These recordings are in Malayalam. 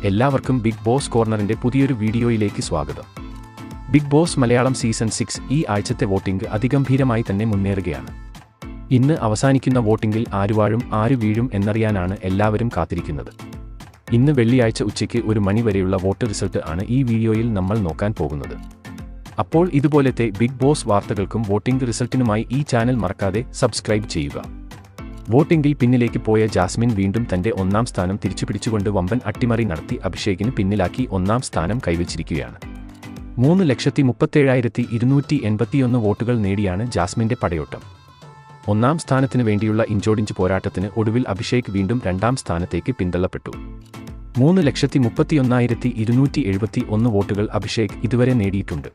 എല്ലാവർക്കും ബിഗ് ബോസ് കോർണറിന്റെ പുതിയൊരു വീഡിയോയിലേക്ക് സ്വാഗതം. ബിഗ് ബോസ് മലയാളം സീസൺ 6 ഈ ആഴ്ചത്തെ വോട്ടിംഗ് അതിഗംഭീരമായി തന്നെ മുന്നേറുകയാണ്. ഇന്ന് അവസാനിക്കുന്ന വോട്ടിംഗിൽ ആര് വാഴും ആര് വീഴും എന്നറിയാനാണ് എല്ലാവരും കാത്തിരിക്കുന്നത്. ഇന്ന് വെള്ളിയാഴ്ച ഉച്ചയ്ക്ക് 1 മണി വരെയുള്ള വോട്ട് റിസൾട്ട് ആണ് ഈ വീഡിയോയിൽ നമ്മൾ നോക്കാൻ പോകുന്നത്. അപ്പോൾ ഇതുപോലത്തെ ബിഗ് ബോസ് വാർത്തകൾക്കും വോട്ടിംഗ് റിസൾട്ടിനുമായി ഈ ചാനൽ മറക്കാതെ സബ്സ്ക്രൈബ് ചെയ്യുക. വോട്ടിംഗിൽ പിന്നിലേക്ക് പോയ ജാസ്മിൻ വീണ്ടും തന്റെ 1ാം സ്ഥാനം തിരിച്ചുപിടിച്ചുകൊണ്ട് വമ്പൻ അട്ടിമറി നടത്തി അഭിഷേകിന് പിന്നിലാക്കി 1ാം സ്ഥാനം കൈവച്ചിരിക്കുകയാണ്. 3,37,281 വോട്ടുകൾ നേടിയാണ് ജാസ്മിന്റെ പടയോട്ടം. 1ാം സ്ഥാനത്തിന് വേണ്ടിയുള്ള ഇഞ്ചോടിഞ്ച് പോരാട്ടത്തിന് ഒടുവിൽ അഭിഷേക് വീണ്ടും 2ാം സ്ഥാനത്തേക്ക് പിന്തള്ളപ്പെട്ടു. 3,71,271 വോട്ടുകൾ അഭിഷേക് ഇതുവരെ നേടിയിട്ടുണ്ട്.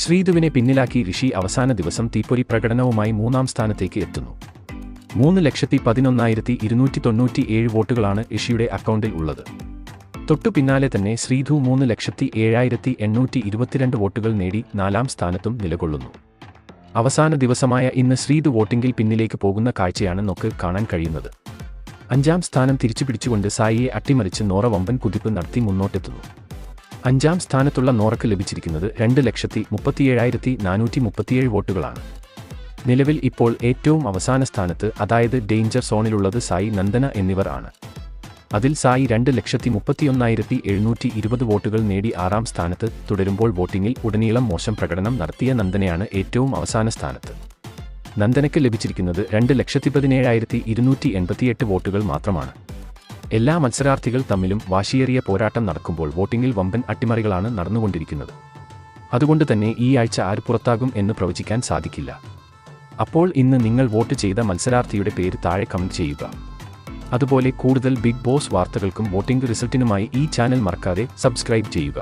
ശ്രീധുവിനെ പിന്നിലാക്കി ഋഷി അവസാന ദിവസം തീപ്പൊരി പ്രകടനവുമായി 3ാം സ്ഥാനത്തേക്ക് എത്തുന്നു. 3,11,297 വോട്ടുകളാണ് ഋഷിയുടെ അക്കൗണ്ടിൽ ഉള്ളത്. തൊട്ടു പിന്നാലെ തന്നെ ശ്രീധു 3,07,822 വോട്ടുകൾ നേടി 4ാം സ്ഥാനത്തും നിലകൊള്ളുന്നു. അവസാന ദിവസമായ ഇന്ന് ശ്രീധു വോട്ടിംഗിൽ പിന്നിലേക്ക് പോകുന്ന കാഴ്ചയാണ് നമുക്ക് കാണാൻ കഴിയുന്നത്. 5ാം സ്ഥാനം തിരിച്ചുപിടിച്ചുകൊണ്ട് സായിയെ അട്ടിമറിച്ച് നോറ വമ്പൻ കുതിപ്പ് നടത്തി മുന്നോട്ടെത്തുന്നു. 5ാം സ്ഥാനത്തുള്ള നോറയ്ക്ക് ലഭിച്ചിരിക്കുന്നത് 2,37,437 വോട്ടുകളാണ്. നിലവിൽ ഇപ്പോൾ ഏറ്റവും അവസാന സ്ഥാനത്ത്, അതായത് ഡേഞ്ചർ സോണിലുള്ളത് സായി, നന്ദന എന്നിവർ ആണ്. അതിൽ സായി 2,31,720 വോട്ടുകൾ നേടി 6ാം സ്ഥാനത്ത് തുടരുമ്പോൾ വോട്ടിംഗിൽ ഉടനീളം മോശം പ്രകടനം നടത്തിയ നന്ദനയാണ് ഏറ്റവും അവസാന സ്ഥാനത്ത്. നന്ദനയ്ക്ക് ലഭിച്ചിരിക്കുന്നത് 2,17,288 വോട്ടുകൾ മാത്രമാണ്. എല്ലാ മത്സരാർത്ഥികൾ തമ്മിലും വാശിയേറിയ പോരാട്ടം നടക്കുമ്പോൾ വോട്ടിംഗിൽ വമ്പൻ അട്ടിമറികളാണ് നടന്നുകൊണ്ടിരിക്കുന്നത്. അതുകൊണ്ട് തന്നെ ഈ ആഴ്ച ആര് പുറത്താകും എന്ന് പ്രവചിക്കാൻ സാധിക്കില്ല. അപ്പോൾ ഇന്ന് നിങ്ങൾ വോട്ട് ചെയ്ത മത്സരാർത്ഥിയുടെ പേര് താഴെ കമന്റ് ചെയ്യുക. അതുപോലെ കൂടുതൽ ബിഗ് ബോസ് വാർത്തകൾക്കും വോട്ടിംഗ് റിസൾട്ടിനുമായി ഈ ചാനൽ മറക്കാതെ സബ്സ്ക്രൈബ് ചെയ്യുക.